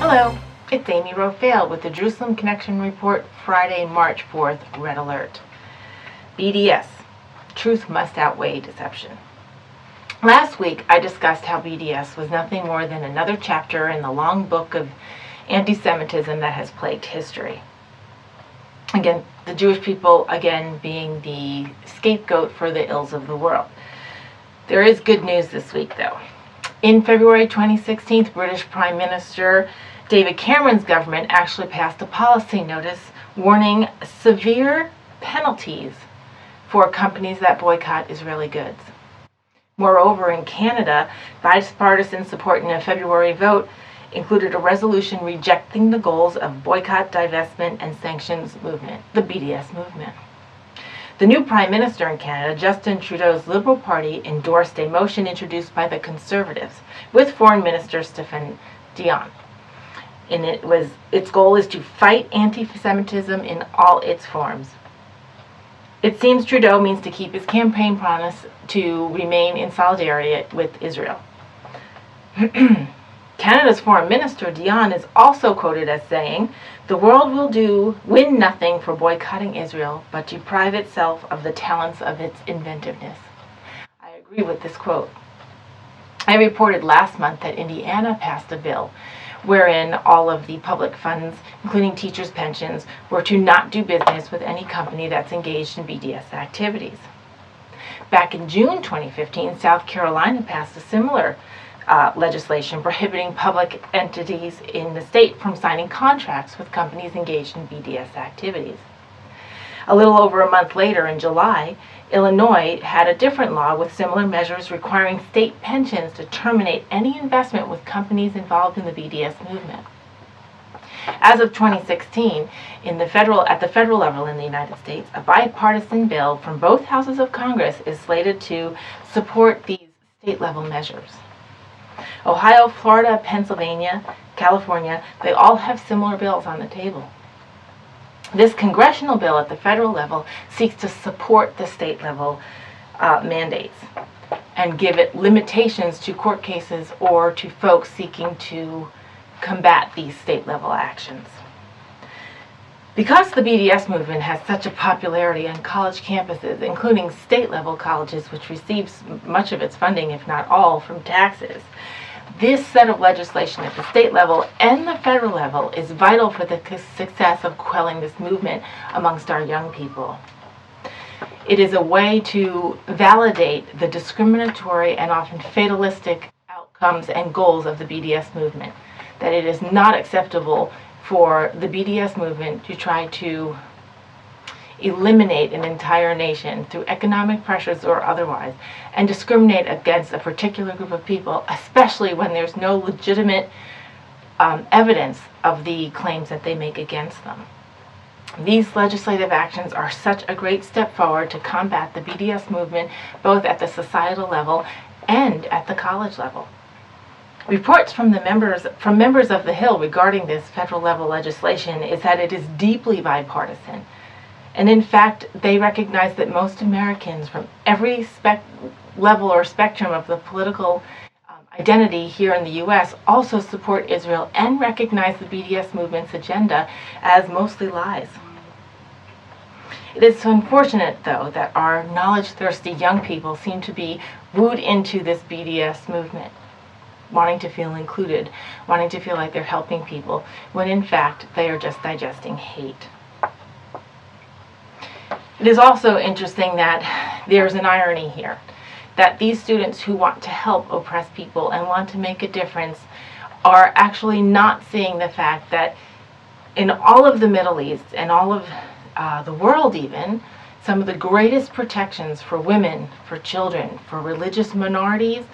Hello, it's Amy Rofail with the Jerusalem Connection Report, Friday, March 4th, Red Alert. BDS, truth must outweigh deception. Last week, I discussed how BDS was nothing more than another chapter in the long book of anti-Semitism that has plagued history. Again, the Jewish people, being the scapegoat for the ills of the world. There is good news this week, though. In February 2016, British Prime Minister David Cameron's government actually passed a policy notice warning severe penalties for companies that boycott Israeli goods. Moreover, in Canada, bipartisan support in a February vote included a resolution rejecting the goals of boycott, divestment, and sanctions movement, the BDS movement. The new Prime Minister in Canada, Justin Trudeau's Liberal Party, endorsed a motion introduced by the Conservatives with Foreign Minister Stéphane Dion. And its goal is to fight anti-Semitism in all its forms. It seems Trudeau means to keep his campaign promise to remain in solidarity with Israel. Canada's Foreign Minister Dion is also quoted as saying, "The world will win nothing for boycotting Israel, but deprive itself of the talents of its inventiveness." I agree with this quote. I reported last month that Indiana passed a bill wherein all of the public funds, including teachers' pensions, were to not do business with any company that's engaged in BDS activities. Back in June 2015, South Carolina passed a similar legislation prohibiting public entities in the state from signing contracts with companies engaged in BDS activities. A little over a month later, in July, Illinois had a different law with similar measures requiring state pensions to terminate any investment with companies involved in the BDS movement. As of 2016, at the federal level in the United States, a bipartisan bill from both houses of Congress is slated to support these state-level measures. Ohio, Florida, Pennsylvania, California, they all have similar bills on the table. This congressional bill at the federal level seeks to support the state-level mandates and give it limitations to court cases or to folks seeking to combat these state-level actions. Because the BDS movement has such a popularity on college campuses, including state-level colleges, which receives much of its funding, if not all, from taxes, this set of legislation at the state level and the federal level is vital for the success of quelling this movement amongst our young people. It is a way to validate the discriminatory and often fatalistic outcomes and goals of the BDS movement, that it is not acceptable for the BDS movement to try to eliminate an entire nation through economic pressures or otherwise, and discriminate against a particular group of people, especially when there's no legitimate evidence of the claims that they make against them. These legislative actions are such a great step forward to combat the BDS movement, both at the societal level and at the college level. Reports from members of the Hill regarding this federal level legislation is that it is deeply bipartisan. And in fact, they recognize that most Americans from every level or spectrum of the political identity here in the U.S. also support Israel and recognize the BDS movement's agenda as mostly lies. It is unfortunate, though, that our knowledge-thirsty young people seem to be wooed into this BDS movement, wanting to feel included, wanting to feel like they're helping people, when in fact they are just digesting hate. It is also interesting that there's an irony here, that these students who want to help oppressed people and want to make a difference are actually not seeing the fact that in all of the Middle East and all of the world even, some of the greatest protections for women, for children, for religious minorities,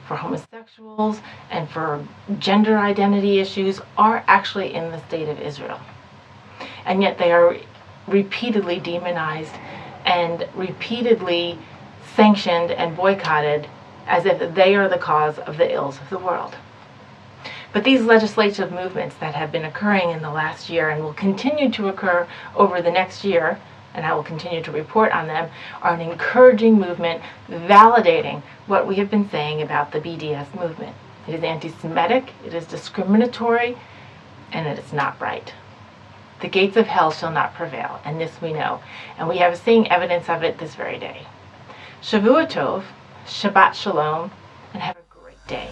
for homosexuals, and for gender identity issues are actually in the state of Israel. And yet they are repeatedly demonized and repeatedly sanctioned and boycotted as if they are the cause of the ills of the world. But these legislative movements that have been occurring in the last year and will continue to occur over the next year, and I will continue to report on them, are an encouraging movement validating what we have been saying about the BDS movement. It is anti-Semitic, it is discriminatory, and it is not right. The gates of hell shall not prevail, and this we know, and we have seeing evidence of it this very day. Shavua Tov, Shabbat Shalom, and have a great day.